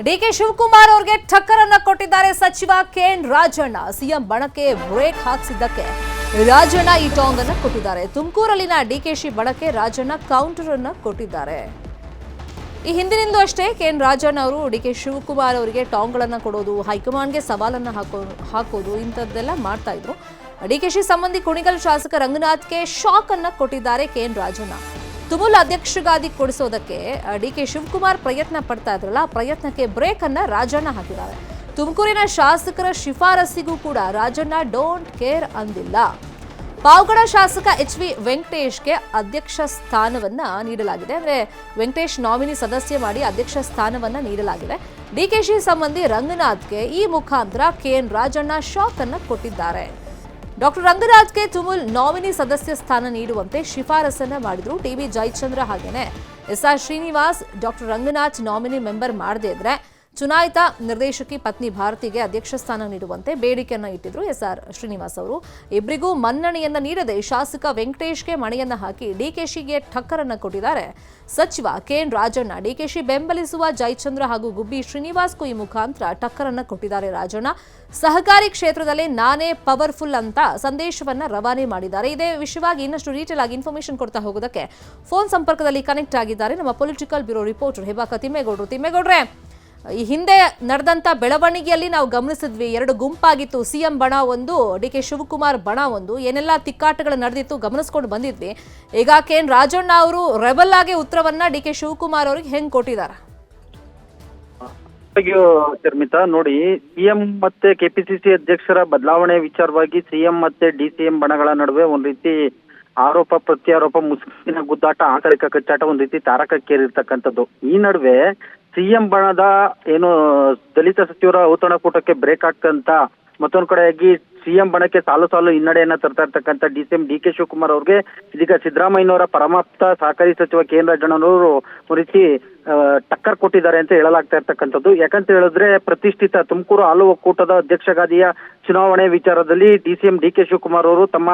DK Shivakumar ಅವರಿಗೆ ಟಕ್ಕರ್ ಅನ್ನ ಕೊಟ್ಟಿದ್ದಾರೆ ಸಚಿವ ಕೆಎನ್ ರಾಜಣ್ಣ. ಸಿಎಂ ಬಣಕ್ಕೆ ಬ್ರೇಕ್ ಹಾಕಿಸಿದ್ದಕ್ಕೆ ರಾಜಣ್ಣ ಈ ಟಾಂಗ್ ಅನ್ನ ಕೊಟ್ಟಿದ್ದಾರೆ. ತುಮಕೂರಲ್ಲಿನ ಡಿಕೆಶಿ ಬಣಕ್ಕೆ ರಾಜಣ್ಣ ಕೌಂಟರ್ ಅನ್ನ ಕೊಟ್ಟಿದ್ದಾರೆ. ಈ ಹಿಂದಿನಿಂದ ಅಷ್ಟೇ ಕೆಎನ್ ರಾಜಣ್ಣ ಅವರು ಡಿಕೆ ಶಿವಕುಮಾರ್ ಅವರಿಗೆ ಟಾಂಗ್ಗಳನ್ನ ಕೊಡೋದು, ಹೈಕಮಾಂಡ್ಗೆ ಸವಾಲನ್ನ ಹಾಕೋದು ಇಂಥದ್ದೆಲ್ಲ ಮಾಡ್ತಾ ಇದ್ರು. ಡಿಕೆಶಿ ಸಂಬಂಧಿ ಕುಣಿಗಲ್ ಶಾಸಕ ರಂಗನಾಥ್ಗೆ ಶಾಕ್ ಅನ್ನ ಕೊಟ್ಟಿದ್ದಾರೆ ಕೆಎನ್ ರಾಜಣ್ಣ. ತುಮುಲ್ ಅಧ್ಯಕ್ಷಗಾದಿ ಕೊಡಿಸೋದಕ್ಕೆ ಡಿಕೆ ಶಿವಕುಮಾರ್ ಪ್ರಯತ್ನ ಪಡ್ತಾ ಇದ್ರಲ್ಲ, ಆ ಪ್ರಯತ್ನಕ್ಕೆ ಬ್ರೇಕ್ ಅನ್ನ ರಾಜಣ್ಣ ಹಾಕಿದ್ದಾರೆ. ತುಮಕೂರಿನ ಶಾಸಕರ ಶಿಫಾರಸ್ಸಿಗೂ ಕೂಡ ರಾಜಣ್ಣ ಡೋಂಟ್ ಕೇರ್ ಅಂದಿಲ್ಲ. ಪಾವಗಡ ಶಾಸಕ ಎಚ್.ವಿ. ವೆಂಕಟೇಶ್ಗೆ ಅಧ್ಯಕ್ಷ ಸ್ಥಾನವನ್ನ ನೀಡಲಾಗಿದೆ. ಅಂದ್ರೆ ವೆಂಕಟೇಶ್ ನಾಮಿನಿ ಸದಸ್ಯ ಮಾಡಿ ಅಧ್ಯಕ್ಷ ಸ್ಥಾನವನ್ನ ನೀಡಲಾಗಿದೆ. ಡಿಕೆಶಿ ಸಂಬಂಧಿ ರಂಗನಾಥ್ಗೆ ಈ ಮುಖಾಂತರ ಕೆಎನ್ ರಾಜಣ್ಣ ಶಾಕ್ ಅನ್ನ ಕೊಟ್ಟಿದ್ದಾರೆ. ಡಾಕ್ಟರ್ ರಂಗನಾಥ್ಗೆ ತುಮುಲ್ ನಾಮಿನಿ ಸದಸ್ಯ ಸ್ಥಾನ ನೀಡುವಂತೆ ಶಿಫಾರಸನ್ನ ಮಾಡಿದ್ರು. ಟಿಬಿ ಜಯಚಂದ್ರ ಹಾಗೇನೆ S R. Srinivas doctor Ranganath nominee member ಮಾಡದೇ ಇದ್ರೆ ಚುನಾಯಿತ ನಿರ್ದೇಶಕಿ ಪತ್ನಿ ಭಾರತಿಗೆ ಅಧ್ಯಕ್ಷ ಸ್ಥಾನ ನೀಡುವಂತೆ ಬೇಡಿಕೆಯನ್ನ ಇಟ್ಟಿದ್ರು ಎಸ್.ಆರ್. ಶ್ರೀನಿವಾಸ್ ಅವರು. ಇಬ್ಬರಿಗೂ ಮನ್ನಣೆಯನ್ನ ನೀಡದೆ ಶಾಸಕ ವೆಂಕಟೇಶ್ಗೆ ಮಣೆಯನ್ನ ಹಾಕಿ ಡಿಕೆಶಿಗೆ ಟಕ್ಕರ್ ಅನ್ನ ಕೊಟ್ಟಿದ್ದಾರೆ ಸಚಿವ ಕೆಎನ್ ರಾಜಣ್ಣ. ಡಿಕೆಶಿ ಬೆಂಬಲಿಸುವ ಜಯಚಂದ್ರ ಹಾಗೂ ಗುಬ್ಬಿ ಶ್ರೀನಿವಾಸ್ಗೂ ಈ ಮುಖಾಂತರ ಟಕ್ಕರ್ ಅನ್ನ ಕೊಟ್ಟಿದ್ದಾರೆ ರಾಜಣ್ಣ. ಸಹಕಾರಿ ಕ್ಷೇತ್ರದಲ್ಲಿ ನಾನೇ ಪವರ್ಫುಲ್ ಅಂತ ಸಂದೇಶವನ್ನ ರವಾನೆ ಮಾಡಿದ್ದಾರೆ. ಇದೇ ವಿಷಯವಾಗಿ ಇನ್ನಷ್ಟು ಡೀಟೇಲ್ ಆಗಿ ಇನ್ಫಾರ್ಮೇಶನ್ ಕೊಡ್ತಾ ಹೋಗೋದಕ್ಕೆ ಫೋನ್ ಸಂಪರ್ಕದಲ್ಲಿ ಕನೆಕ್ಟ್ ಆಗಿದ್ದಾರೆ ನಮ್ಮ ಪೊಲಿಟಿಕಲ್ ಬ್ಯೂರೋ ರಿಪೋರ್ಟರ್ ಹೇಬಾಕ ತಿಮ್ಮೇಗೌಡರು. ತಿಮ್ಮೇಗೌಡ್ರೆ, ಈ ಹಿಂದೆ ನಡೆದಂತ ಬೆಳವಣಿಗೆಯಲ್ಲಿ ನಾವು ಗಮನಿಸಿದ್ವಿ, ಎರಡು ಗುಂಪಾಗಿತ್ತು. ಸಿಎಂ ಬಣ ಒಂದು, ಡಿಕೆ ಶಿವಕುಮಾರ್ ಬಣ ಒಂದು, ಏನೆಲ್ಲ ತಿಕ್ಕಾಟಗಳು ನಡೆದಿತ್ತು ಗಮನಿಸ್ಕೊಂಡು ಬಂದಿದ್ವಿ. ಈಗ ಕೆಎನ್ ರಾಜಣ್ಣ ಅವರು ರೆಬಲ್ ಆಗಿ ಉತ್ತರವನ್ನ ಡಿಕೆ ಶಿವಕುಮಾರ್ ಅವರಿಗೆ ಹೆಂಗ್ ಕೊಟ್ಟಿದ್ದಾರೆ? ಶರ್ಮಿತಾ, ನೋಡಿ, ಸಿಎಂ ಮತ್ತೆ ಕೆಪಿಸಿಸಿ ಅಧ್ಯಕ್ಷರ ಬದಲಾವಣೆ ವಿಚಾರವಾಗಿ ಸಿಎಂ ಮತ್ತೆ ಡಿಸಿಎಂ ಬಣಗಳ ನಡುವೆ ಒಂದ್ ರೀತಿ ಆರೋಪ ಪ್ರತ್ಯಾರೋಪ, ಮುಸುಕಿನ ಗುದ್ದಾಟ, ಆಂತರಿಕ ಕಚ್ಚಾಟ ಒಂದ್ ರೀತಿ ತಾರಕಕ್ಕೇರಿರ್ತಕ್ಕಂಥದ್ದು. ಈ ನಡುವೆ ಸಿಎಂ ಬಣದ ಏನು ದಲಿತ ಸಚಿವರ ಔತಣಕೂಟಕ್ಕೆ ಬ್ರೇಕ್ ಆಗ್ತಂತ ಮತ್ತೊಂದ್ ಕಡೆಯಾಗಿ ಸಿಎಂ ಬಣಕ್ಕೆ ಸಾಲು ಸಾಲು ಹಿನ್ನಡೆಯನ್ನ ತರ್ತಾ ಇರ್ತಕ್ಕಂಥ ಡಿಸಿಎಂ ಡಿಕೆ ಶಿವಕುಮಾರ್ ಅವ್ರಿಗೆ ಇದೀಗ ಸಿದ್ದರಾಮಯ್ಯನವರ ಪರಮಾಪ್ತ ಸಹಕಾರಿ ಸಚಿವ ಕೆಎನ್ ರಾಜಣ್ಣನವರು ಒಂದು ರೀತಿ ಟಕ್ಕರ್ ಕೊಟ್ಟಿದ್ದಾರೆ ಅಂತ ಹೇಳಲಾಗ್ತಾ ಇರ್ತಕ್ಕಂಥದ್ದು. ಯಾಕಂತ ಹೇಳಿದ್ರೆ ಪ್ರತಿಷ್ಠಿತ ತುಮಕೂರು ಹಾಲು ಒಕ್ಕೂಟದ ಅಧ್ಯಕ್ಷಗಾದಿಯ ಚುನಾವಣೆ ವಿಚಾರದಲ್ಲಿ ಡಿಸಿಎಂ ಡಿಕೆ ಶಿವಕುಮಾರ್ ಅವರು ತಮ್ಮ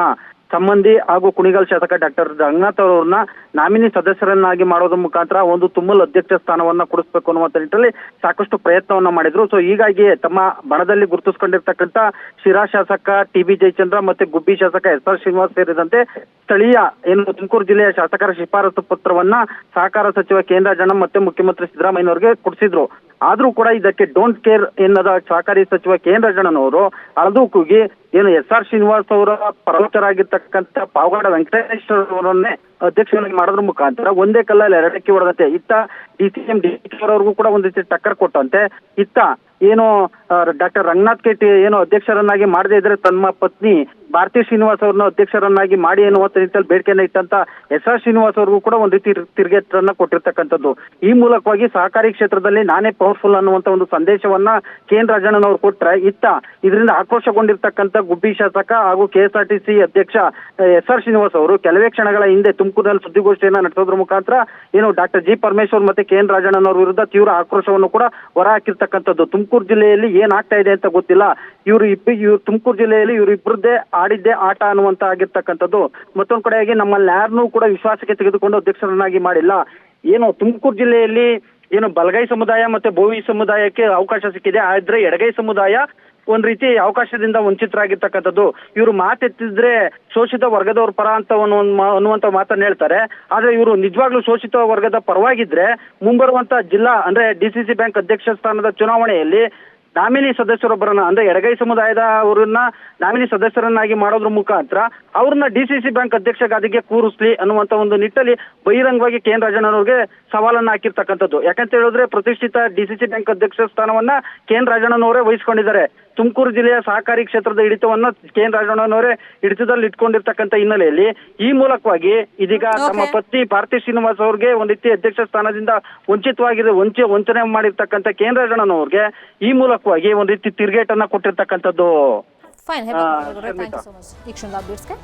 ಸಂಬಂಧಿ ಹಾಗೂ ಕುಣಿಗಲ್ ಶಾಸಕ ಡಾಕ್ಟರ್ ರಂಗನಾಥ್ ಅವರನ್ನ ನಾಮಿನಿ ಸದಸ್ಯರನ್ನಾಗಿ ಮಾಡೋದ್ರ ಮುಖಾಂತರ ಒಂದು ತುಮುಲ್ ಅಧ್ಯಕ್ಷ ಸ್ಥಾನವನ್ನ ಕೊಡಿಸ್ಬೇಕು ಅನ್ನುವಂತ ನಿಟ್ಟಿನಲ್ಲಿ ಸಾಕಷ್ಟು ಪ್ರಯತ್ನವನ್ನ ಮಾಡಿದ್ರು. ಸೊ ಹೀಗಾಗಿ ತಮ್ಮ ಬಣದಲ್ಲಿ ಗುರುತಿಸ್ಕೊಂಡಿರ್ತಕ್ಕಂಥ ಶಿರಾ ಶಾಸಕ ಟಿಬಿ ಜಯಚಂದ್ರ ಮತ್ತೆ ಗುಬ್ಬಿ ಶಾಸಕ ಎಸ್.ಆರ್. ಶ್ರೀನಿವಾಸ್ ಸೇರಿದಂತೆ ಸ್ಥಳೀಯ ಏನು ತುಮಕೂರು ಜಿಲ್ಲೆಯ ಶಾಸಕರ ಶಿಫಾರಸು ಪತ್ರವನ್ನ ಸಹಕಾರ ಸಚಿವ ಕೆಎನ್ ರಾಜಣ್ಣ ಮತ್ತೆ ಮುಖ್ಯಮಂತ್ರಿ ಸಿದ್ದರಾಮಯ್ಯನವರಿಗೆ ಕೊಡಿಸಿದ್ರು. ಆದ್ರೂ ಕೂಡ ಇದಕ್ಕೆ ಡೋಂಟ್ ಕೇರ್ ಎನ್ನದ ಸಹಕಾರಿ ಸಚಿವ ಕೆಎನ್ ರಾಜಣ್ಣನವರು ಅಳದು ಕೂಗಿ ಏನು ಎಸ್.ಆರ್. ಶ್ರೀನಿವಾಸ್ ಅವರ ಪರವತರಾಗಿರ್ತಕ್ಕಂಥ ಪಾವಗಡ ವೆಂಕಟೇಶ್ ಅವರನ್ನೇ ಅಧ್ಯಕ್ಷನಾಗಿ ಮಾಡೋದ್ರ ಮುಖಾಂತರ ಒಂದೇ ಕಲ್ಲಲ್ಲಿ ಎರಡಕ್ಕೆ ಹೊಡೆದಂತೆ ಇತ್ತ ಡಿಸಿಎಂ ಡಿಕೆ ಅವರಿಗೂ ಕೂಡ ಒಂದ್ ರೀತಿ ಟಕ್ಕರ್ ಕೊಟ್ಟಂತೆ, ಇತ್ತ ಏನು ಡಾಕ್ಟರ್ ರಂಗನಾಥ್ ಕೆ ಏನು ಅಧ್ಯಕ್ಷರನ್ನಾಗಿ ಮಾಡದೇ ಇದ್ರೆ ತಮ್ಮ ಪತ್ನಿ ಭಾರತಿ ಶ್ರೀನಿವಾಸ್ ಅವ್ರನ್ನ ಅಧ್ಯಕ್ಷರನ್ನಾಗಿ ಮಾಡಿ ಎನ್ನುವಂತ ರೀತಿಯಲ್ಲಿ ಬೇಡಿಕೆಯನ್ನ ಇಟ್ಟಂತ ಎಸ್.ಆರ್. ಶ್ರೀನಿವಾಸ್ ಅವ್ರಿಗೂ ಕೂಡ ಒಂದ್ ರೀತಿ ತಿರುಗೇಟನ್ನ ಕೊಟ್ಟಿರ್ತಕ್ಕಂಥದ್ದು. ಈ ಮೂಲಕವಾಗಿ ಸಹಕಾರಿ ಕ್ಷೇತ್ರದಲ್ಲಿ ನಾನೇ ಪವರ್ಫುಲ್ ಅನ್ನುವಂತ ಒಂದು ಸಂದೇಶವನ್ನ ಕೆಎನ್ ರಾಜಣ್ಣನವರು ಕೊಟ್ರೆ, ಇತ್ತ ಇದರಿಂದ ಆಕ್ರೋಶಗೊಂಡಿರ್ತಕ್ಕಂಥ ಗುಬ್ಬಿ ಶಾಸಕ ಹಾಗೂ ಕೆಎಸ್ಆರ್ಟಿಸಿ ಅಧ್ಯಕ್ಷ ಎಸ್.ಆರ್. ಶ್ರೀನಿವಾಸ್ ಅವರು ಕೆಲವೇ ಕ್ಷಣಗಳ ಹಿಂದೆ ತುಮಕೂರಿನಲ್ಲಿ ಸುದ್ದಿಗೋಷ್ಠಿಯನ್ನ ನಡೆಸೋದ್ರ ಮುಖಾಂತರ ಏನು ಡಾಕ್ಟರ್ ಜಿ ಪರಮೇಶ್ವರ್ ಮತ್ತೆ ಕೆಎನ್ ರಾಜಣ್ಣನವರ ವಿರುದ್ಧ ತೀವ್ರ ಆಕ್ರೋಶವನ್ನು ಕೂಡ ಹೊರಹಾಕಿರ್ತಕ್ಕಂಥದ್ದು. ತುಮಕೂರು ಜಿಲ್ಲೆಯಲ್ಲಿ ಏನ್ ಆಗ್ತಾ ಇದೆ ಅಂತ ಗೊತ್ತಿಲ್ಲ, ಇವ್ರು ತುಮಕೂರು ಜಿಲ್ಲೆಯಲ್ಲಿ ಇವರಿಬ್ಬರದ್ದೇ ಆಡಿದ್ದೇ ಆಟ ಅನ್ನುವಂತ ಆಗಿರ್ತಕ್ಕಂಥದ್ದು. ಮತ್ತೊಂದ್ ಕಡೆಯಾಗಿ ನಮ್ಮಲ್ಲಿ ಯಾರನ್ನೂ ಕೂಡ ವಿಶ್ವಾಸಕ್ಕೆ ತೆಗೆದುಕೊಂಡು ಅಧ್ಯಕ್ಷರನ್ನಾಗಿ ಮಾಡಿಲ್ಲ. ಏನು ತುಮಕೂರು ಜಿಲ್ಲೆಯಲ್ಲಿ ಏನು ಬಲಗೈ ಸಮುದಾಯ ಮತ್ತೆ ಬೋವಿ ಸಮುದಾಯಕ್ಕೆ ಅವಕಾಶ ಸಿಕ್ಕಿದೆ, ಆದ್ರೆ ಎಡಗೈ ಸಮುದಾಯ ಒಂದ್ ರೀತಿ ಅವಕಾಶದಿಂದ ವಂಚಿತರಾಗಿರ್ತಕ್ಕಂಥದ್ದು. ಇವರು ಮಾತೆತ್ತಿದ್ರೆ ಶೋಷಿತ ವರ್ಗದವ್ರ ಪರ ಅಂತ ಅನ್ನುವಂತ ಮಾತನ್ನ ಹೇಳ್ತಾರೆ. ಆದ್ರೆ ಇವರು ನಿಜವಾಗ್ಲೂ ಶೋಷಿತ ವರ್ಗದ ಪರವಾಗಿದ್ರೆ ಮುಂಬರುವಂತ ಜಿಲ್ಲಾ ಅಂದ್ರೆ ಡಿಸಿಸಿ ಬ್ಯಾಂಕ್ ಅಧ್ಯಕ್ಷ ಸ್ಥಾನದ ಚುನಾವಣೆಯಲ್ಲಿ ನಾಮಿನಿ ಸದಸ್ಯರೊಬ್ಬರನ್ನ ಅಂದ್ರೆ ಎಡಗೈ ಸಮುದಾಯದ ಅವರನ್ನ ನಾಮಿನಿ ಸದಸ್ಯರನ್ನಾಗಿ ಮಾಡೋದ್ರ ಮುಖಾಂತರ ಅವ್ರನ್ನ ಡಿಸಿಸಿ ಬ್ಯಾಂಕ್ ಅಧ್ಯಕ್ಷ ಗಾದಿಗೆ ಕೂರಿಸ್ಲಿ ಅನ್ನುವಂತ ಒಂದು ನಿಟ್ಟಲ್ಲಿ ಬಹಿರಂಗವಾಗಿ ಕೆಎನ್ ರಾಜಣ್ಣನವ್ರಿಗೆ ಸವಾಲನ್ನ ಹಾಕಿರ್ತಕ್ಕಂಥದ್ದು. ಯಾಕಂತ ಹೇಳಿದ್ರೆ ಪ್ರತಿಷ್ಠಿತ ಡಿಸಿಸಿ ಬ್ಯಾಂಕ್ ಅಧ್ಯಕ್ಷ ಸ್ಥಾನವನ್ನ ಕೆಎನ್ ರಾಜಣ್ಣನವರೇ ವಹಿಸ್ಕೊಂಡಿದ್ದಾರೆ. ತುಮಕೂರು ಜಿಲ್ಲೆಯ ಸಹಕಾರಿ ಕ್ಷೇತ್ರದ ಹಿಡಿತವನ್ನ ಕೆಎನ್ ರಾಜಣ್ಣನವರೇ ಹಿಡಿತದಲ್ಲಿ ಇಟ್ಕೊಂಡಿರ್ತಕ್ಕಂಥ ಹಿನ್ನೆಲೆಯಲ್ಲಿ ಈ ಮೂಲಕವಾಗಿ ಇದೀಗ ತಮ್ಮ ಪತ್ನಿ ಭಾರತಿ ಶ್ರೀನಿವಾಸ್ ಅವ್ರಿಗೆ ಒಂದ್ ರೀತಿ ಅಧ್ಯಕ್ಷ ಸ್ಥಾನದಿಂದ ವಂಚನೆ ಮಾಡಿರ್ತಕ್ಕಂಥ ಕೆಎನ್ ರಾಜಣ್ಣನವ್ರಿಗೆ ಈ ಮೂಲಕವಾಗಿ ಒಂದ್ ರೀತಿ ತಿರುಗೇಟನ್ನ ಕೊಟ್ಟಿರ್ತಕ್ಕಂಥದ್ದು. Fine, thank you so much ಈ ಕ್ಷಣದ ಅಪ್ಡೇಟ್ಸ್ಗೆ.